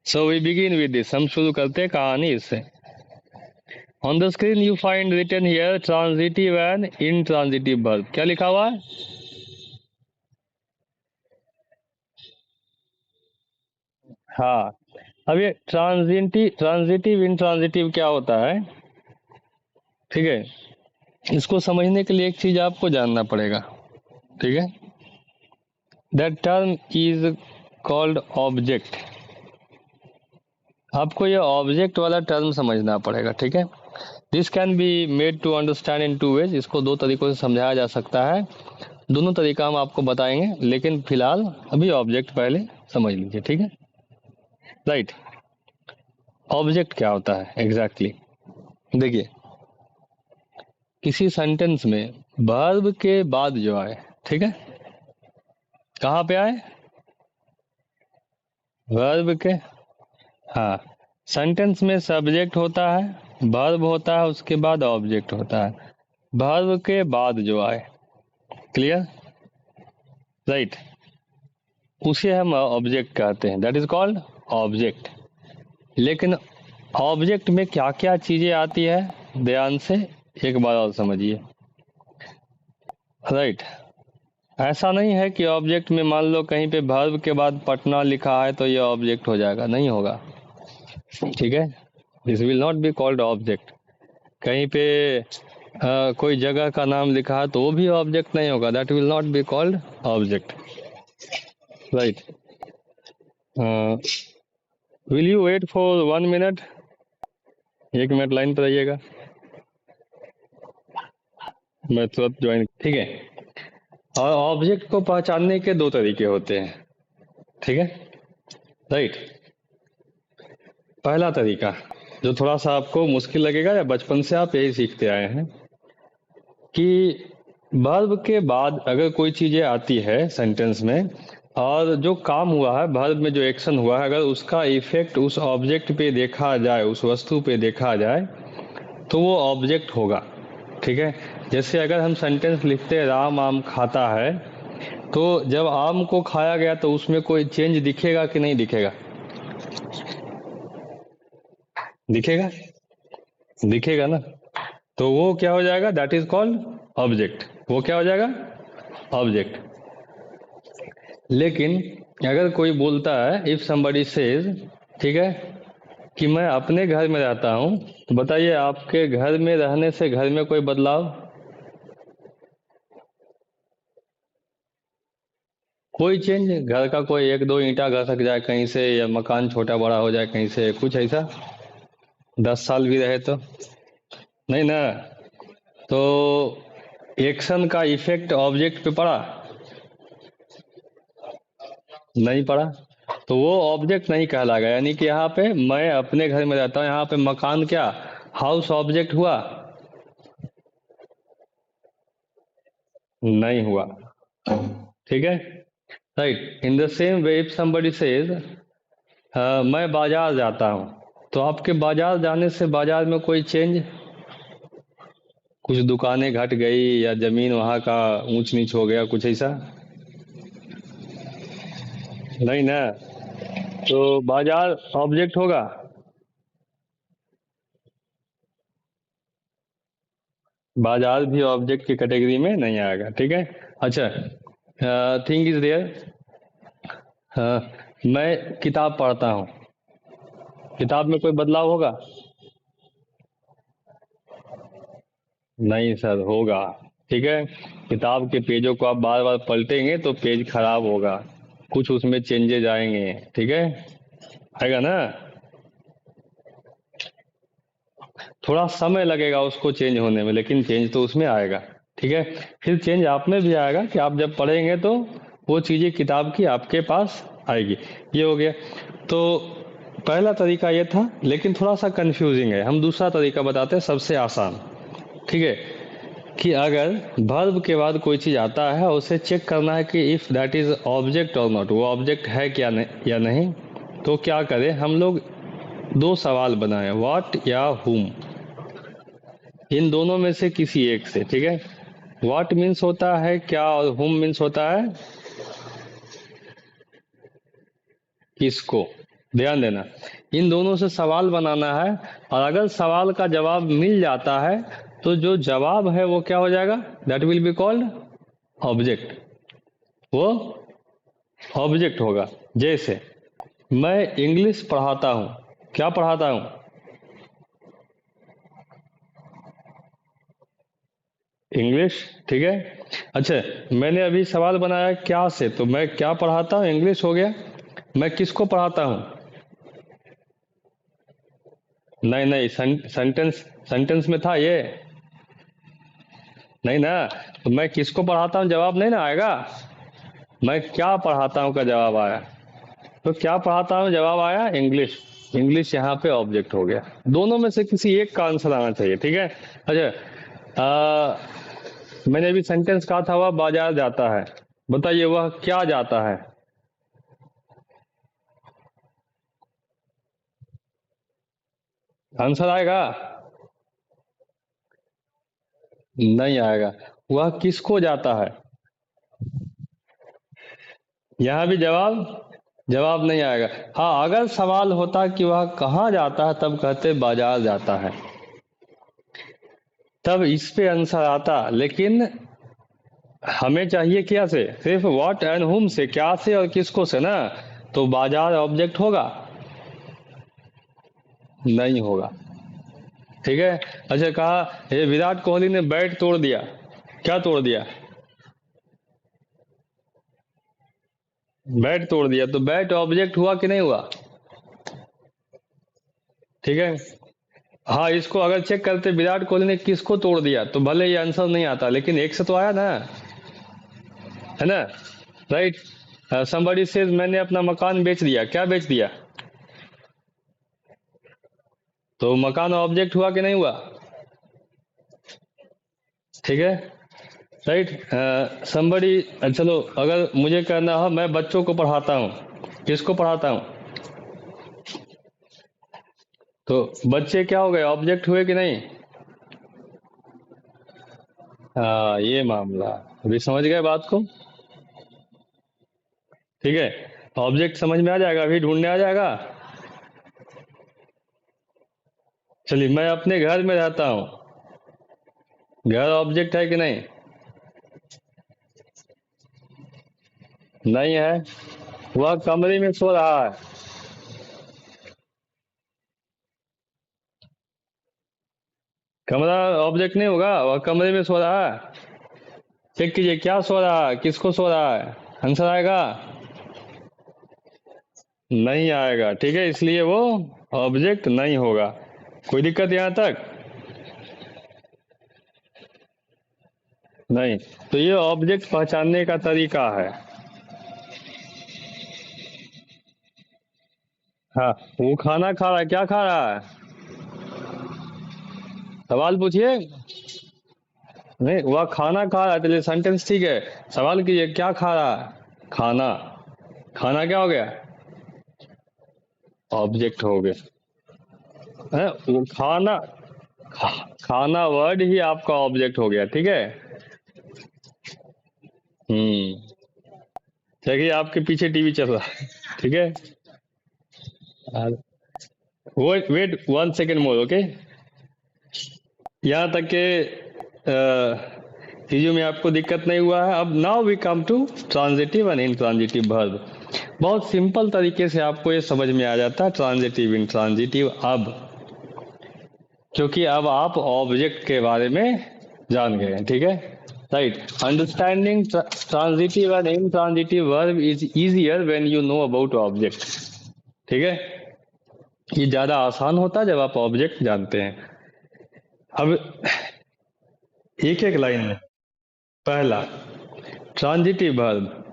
So we begin with this, हम शुरू करते हैं कहानी इससे। On the screen you find written here transitive and intransitive verb. क्या लिखा हुआ है? हाँ। अब ये ट्रांजिटिव इनट्रांजिटिव क्या होता है, ठीक है? इसको समझने के लिए एक चीज आपको जानना पड़ेगा, ठीक है? That term is called object. आपको ये ऑब्जेक्ट वाला टर्म समझना पड़ेगा, ठीक है? This can be made to understand in two ways. इसको दो तरीकों से समझाया जा सकता है। दोनों तरीका हम आपको बताएंगे, लेकिन फिलहाल अभी ऑब्जेक्ट पहले समझ लीजिए, ठीक है? राइट। ऑब्जेक्ट क्या होता है एग्जैक्टली देखिए, किसी सेंटेंस में वर्ब के बाद जो आए, ठीक है? कहाँ पे आए? वर्ब के, हाँ। सेंटेंस में सब्जेक्ट होता है, वर्ब होता है, उसके बाद ऑब्जेक्ट होता है। वर्ब के बाद जो आए, क्लियर? राइट। उसे हम ऑब्जेक्ट कहते हैं, दैट इज कॉल्ड ऑब्जेक्ट। लेकिन ऑब्जेक्ट में क्या क्या चीजें आती है, ध्यान से एक बार और समझिए। राइट। ऐसा नहीं है कि ऑब्जेक्ट में मान लो कहीं पे वर्ब के बाद पटना लिखा है तो ये ऑब्जेक्ट हो जाएगा, नहीं होगा, ठीक है? This will not be called object. कहीं पे कोई जगह का नाम लिखा है तो वो भी ऑब्जेक्ट नहीं होगा, that will not be called object. Right. Will you wait for 1 minute? 1 minute line पर रहिएगा, मैं तुरंत ज्वाइन, ठीक है? और ऑब्जेक्ट को पहचानने के दो तरीके होते हैं, ठीक है? राइट। पहला तरीका जो थोड़ा सा आपको मुश्किल लगेगा, या बचपन से आप यही सीखते आए हैं, कि वर्ब के बाद अगर कोई चीजें आती है सेंटेंस में और जो काम हुआ है, वर्ब में जो एक्शन हुआ है, अगर उसका इफेक्ट उस ऑब्जेक्ट पे देखा जाए, उस वस्तु पे देखा जाए, तो वो ऑब्जेक्ट होगा, ठीक है? जैसे अगर हम सेंटेंस लिखते हैं राम आम खाता है, तो जब आम को खाया गया तो उसमें कोई चेंज दिखेगा कि नहीं दिखेगा? दिखेगा, दिखेगा ना? तो वो क्या हो जाएगा? That is called object. वो क्या हो जाएगा? ऑब्जेक्ट। लेकिन अगर कोई बोलता है, इफ समबडी सेज, ठीक है, कि मैं अपने घर में रहता हूं, तो बताइए आपके घर में रहने से घर में कोई बदलाव? कोई चेंज? घर का कोई एक दो ईंटा घसक जाए कहीं से, या मकान छोटा बड़ा हो जाए कहीं से, कुछ ऐसा? 10 साल भी रहे तो नहीं ना। तो एक्शन का इफेक्ट ऑब्जेक्ट पे पड़ा? नहीं पड़ा। तो वो ऑब्जेक्ट नहीं कहलाएगा। यानी कि यहाँ पे मैं अपने घर में रहता हूँ, यहाँ पे मकान क्या, हाउस ऑब्जेक्ट हुआ? नहीं हुआ, ठीक है? Right. In the same way if somebody says मैं बाजार जाता हूँ, तो आपके बाजार जाने से बाजार में कोई चेंज? कुछ दुकानें घट गई, या जमीन वहां का ऊंच नीच हो गया, कुछ ऐसा? नहीं ना। तो बाजार ऑब्जेक्ट होगा? बाजार भी ऑब्जेक्ट की कैटेगरी में नहीं आएगा, ठीक है? अच्छा, थिंग इज देयर, मैं किताब पढ़ता हूँ, किताब में कोई बदलाव होगा? नहीं सर, होगा, ठीक है? किताब के पेजों को आप बार बार पलटेंगे तो पेज खराब होगा, कुछ उसमें चेंजेज आएंगे, ठीक है? आएगा ना? थोड़ा समय लगेगा उसको चेंज होने में, लेकिन चेंज तो उसमें आएगा, ठीक है? फिर चेंज आप में भी आएगा कि आप जब पढ़ेंगे तो वो चीजें किताब की आपके पास आएगी। ये हो गया। तो पहला तरीका ये था, लेकिन थोड़ा सा कंफ्यूजिंग है। हम दूसरा तरीका बताते हैं, सबसे आसान, ठीक है? कि अगर वर्ब के बाद कोई चीज आता है, उसे चेक करना है कि इफ दैट इज ऑब्जेक्ट और नॉट, वो ऑब्जेक्ट है क्या या नहीं। तो क्या करें हम लोग? दो सवाल बनाए, व्हाट या हुम। इन दोनों में से किसी एक से, ठीक है? व्हाट मीन्स होता है क्या, और हुम मीन्स होता है किसको। ध्यान देना, इन दोनों से सवाल बनाना है, और अगर सवाल का जवाब मिल जाता है तो जो जवाब है वो क्या हो जाएगा, that will be called object, वो ऑब्जेक्ट होगा। जैसे मैं इंग्लिश पढ़ाता हूँ, क्या पढ़ाता हूँ, इंग्लिश, ठीक है। अच्छा, मैंने अभी सवाल बनाया क्या से, तो मैं क्या पढ़ाता हूँ इंग्लिश हो गया। मैं किसको पढ़ाता हूँ, नहीं नहीं, सेंटेंस, सेंटेंस में था ये, नहीं ना। तो मैं किसको पढ़ाता हूँ जवाब नहीं ना आएगा, मैं क्या पढ़ाता हूँ का जवाब आया, तो क्या पढ़ाता हूँ जवाब आया इंग्लिश, इंग्लिश यहाँ पे ऑब्जेक्ट हो गया। दोनों में से किसी एक का आंसर आना चाहिए, ठीक है। अच्छा, मैंने अभी सेंटेंस कहा था वह बाजार जाता है, बताइए वह क्या जाता है, आंसर आएगा, नहीं आएगा। वह किसको जाता है, यहाँ भी जवाब, जवाब नहीं आएगा। हाँ, अगर सवाल होता कि वह कहाँ जाता है तब कहते बाजार जाता है, तब इस पे आंसर आता। लेकिन हमें चाहिए क्या से, सिर्फ व्हाट एंड हुम से, क्या से और किसको से ना, तो बाजार ऑब्जेक्ट होगा, नहीं होगा, ठीक है। अच्छा, कहा ये विराट कोहली ने बैट तोड़ दिया, क्या तोड़ दिया, बैट तोड़ दिया, तो बैट ऑब्जेक्ट हुआ कि नहीं हुआ, ठीक है। हाँ, इसको अगर चेक करते विराट कोहली ने किसको तोड़ दिया, तो भले ये आंसर नहीं आता, लेकिन एक से तो आया ना, है ना, राइट। समबडी सेज मैंने अपना मकान बेच दिया, क्या बेच दिया, तो मकान ऑब्जेक्ट हुआ कि नहीं हुआ, ठीक है, राइट। समबडी, चलो अगर मुझे कहना हो मैं बच्चों को पढ़ाता हूँ, किसको पढ़ाता हूँ, तो बच्चे क्या हो गए, ऑब्जेक्ट हुए कि नहीं। हाँ, ये मामला, अभी समझ गए बात को, ठीक है। ऑब्जेक्ट समझ में आ जाएगा, अभी ढूंढने आ जाएगा। चलिए, मैं अपने घर में रहता हूँ, घर ऑब्जेक्ट है कि नहीं, नहीं है। वह कमरे में सो रहा है, कमरा ऑब्जेक्ट नहीं होगा, वह कमरे में सो रहा है। चेक कीजिए क्या सो रहा है, किसको सो रहा है, आंसर आएगा, नहीं आएगा, ठीक है, इसलिए वो ऑब्जेक्ट नहीं होगा। कोई दिक्कत यहां तक, नहीं। तो ये ऑब्जेक्ट पहचानने का तरीका है। हाँ, वो खाना खा रहा है, क्या खा रहा है, सवाल पूछिए, नहीं वह खाना खा रहा है, चलिए सेंटेंस ठीक है, सवाल कीजिए क्या खा रहा है, खाना, खाना क्या हो गया, ऑब्जेक्ट हो गया, है वो खाना, खाना वर्ड ही आपका ऑब्जेक्ट हो गया, ठीक है। देखिए आपके पीछे टीवी चल रहा है, ठीक है। Wait wait 1 second more, okay. यहाँ तक के चीजों में आपको दिक्कत नहीं हुआ है। अब now we come to transitive and intransitive verb. बहुत सिंपल तरीके से आपको ये समझ में आ जाता है ट्रांजिटिव इंट्रांजिटिव, अब क्योंकि अब आप ऑब्जेक्ट के बारे में जान गए हैं, ठीक है, right. Understanding transitive and intransitive verb is easier when you know about object, ठीक है। ये ज्यादा आसान होता है जब आप ऑब्जेक्ट जानते हैं। अब एक एक लाइन में, पहला, ट्रांजिटिव वर्ब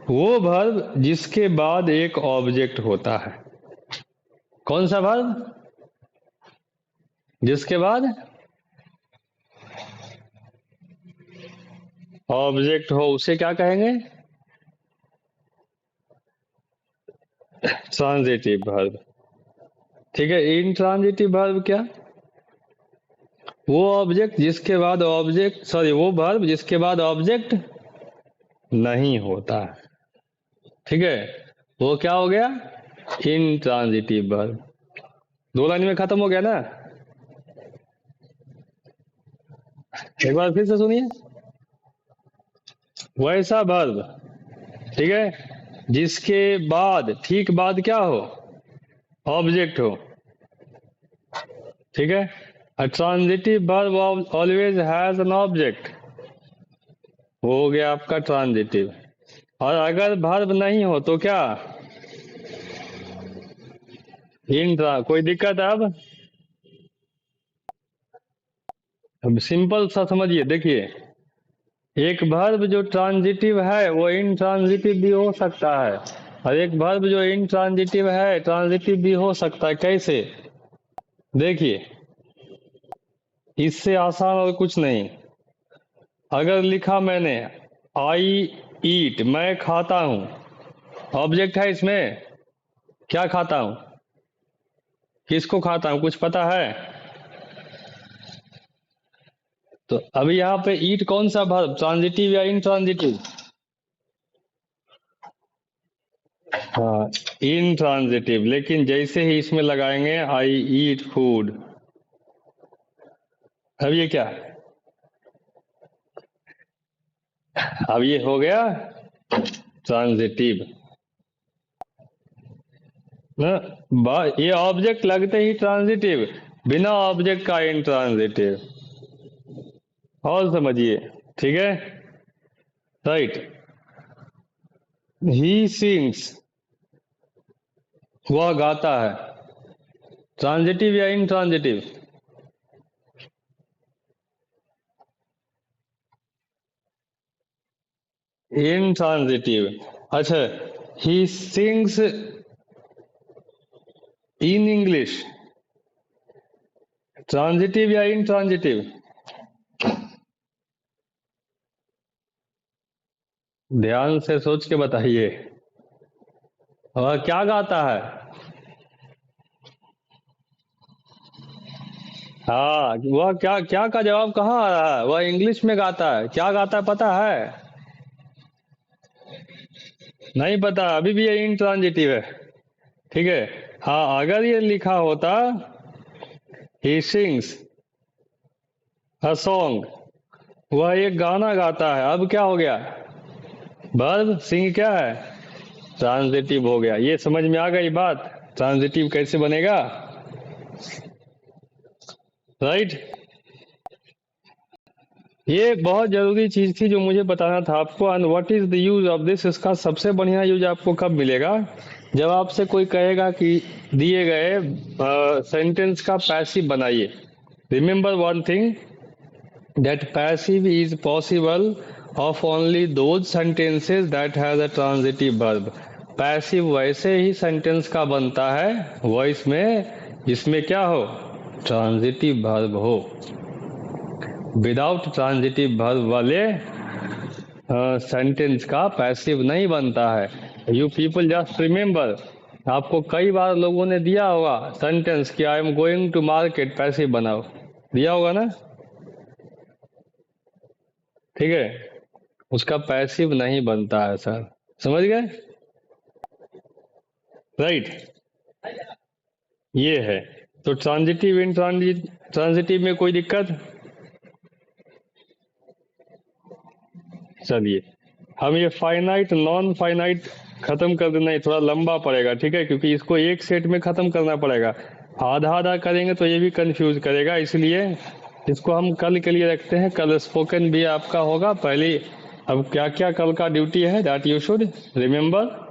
वो वर्ब जिसके बाद एक ऑब्जेक्ट होता है। कौन सा वर्ब, जिसके बाद ऑब्जेक्ट हो उसे क्या कहेंगे, ट्रांजिटिव वर्ब, ठीक है। इंट्रांजिटिव वर्ब क्या, वो ऑब्जेक्ट जिसके बाद ऑब्जेक्ट, सॉरी वो वर्ब जिसके बाद ऑब्जेक्ट नहीं होता, ठीक है। वो क्या हो गया, इंट्रांजिटिव वर्ब। 2 लाइन में खत्म हो गया ना। एक बार फिर से सुनिए। वैसा वर्ब, ठीक है, जिसके बाद, ठीक बाद क्या हो, ऑब्जेक्ट हो, ठीक है। अ transitive verb always has an object, वो हो गया आपका ट्रांजिटिव। और अगर वर्ब नहीं हो तो क्या, इंट्रा। कोई दिक्कत है? अब सिंपल सा समझिए, देखिए, एक वर्ब जो ट्रांजिटिव है वो इनट्रांजिटिव भी हो सकता है, और एक वर्ब जो इनट्रांजिटिव है ट्रांजिटिव भी हो सकता है। कैसे? देखिए, इससे आसान और कुछ नहीं। अगर लिखा मैंने आई ईट, मैं खाता हूं, ऑब्जेक्ट है इसमें, क्या खाता हूं, किसको खाता हूं, कुछ पता है? तो अभी यहाँ पे ईट कौन सा वर्ब, ट्रांजिटिव या इनट्रांजिटिव? हाँ, इनट्रांजिटिव। लेकिन जैसे ही इसमें लगाएंगे आई ईट फूड, अब ये क्या, अब ये हो गया ट्रांजिटिव ना। ये ऑब्जेक्ट लगते ही ट्रांजिटिव, बिना ऑब्जेक्ट का इनट्रांजिटिव। और समझिए, ठीक है, राइट। ही सिंग्स, वह गाता है, ट्रांजिटिव या इनट्रांजिटिव? इनट्रांजिटिव। अच्छा, he sings in English, transitive या इनट्रांजिटिव? ध्यान से सोच के बताइए, वह क्या गाता है? हाँ, वह क्या, क्या का जवाब कहाँ आ रहा है? वह इंग्लिश में गाता है। क्या गाता है पता है? नहीं पता, अभी भी ये इनट्रांजिटिव है, ठीक है। हाँ, अगर ये लिखा होता ही सिंग्स अ सॉन्ग, वह एक गाना गाता है, अब क्या हो गया, वर्ब सिंग क्या है, ट्रांजिटिव हो गया। ये समझ में आ गई बात, ट्रांजिटिव कैसे बनेगा, राइट। ये बहुत जरूरी चीज थी जो मुझे बताना था आपको। And what is the use of this, इसका सबसे बढ़िया यूज आपको कब मिलेगा, जब आपसे कोई कहेगा कि दिए गए सेंटेंस का पैसिव बनाइए। Remember one thing, that passive is possible of only those sentences that has a transitive verb. Passive वैसे ही सेंटेंस का बनता है वॉइस में जिसमें क्या हो, ट्रांजिटिव वर्ब हो। विदाउट ट्रांजिटिव वर्ब वाले सेंटेंस का पैसिव नहीं बनता है। यू पीपल जस्ट रिमेंबर, आपको कई बार लोगों ने दिया होगा सेंटेंस कि I am going to market, passive बनाओ, दिया होगा ना, ठीक है। उसका पैसिव नहीं बनता है सर, समझ गए, राइट। ये है। तो ट्रांजिटिव इन ट्रांजिटिव में कोई दिक्कत? चलिए, हम ये फाइनाइट नॉन फाइनाइट खत्म कर देना, ये थोड़ा लंबा पड़ेगा, ठीक है, क्योंकि इसको एक सेट में खत्म करना पड़ेगा। आधा आधा करेंगे तो ये भी कंफ्यूज करेगा, इसलिए इसको हम कल के लिए रखते हैं। कल स्पोकन भी आपका होगा पहले। अब क्या क्या कल का ड्यूटी है, दैट यू शुड रिमेंबर।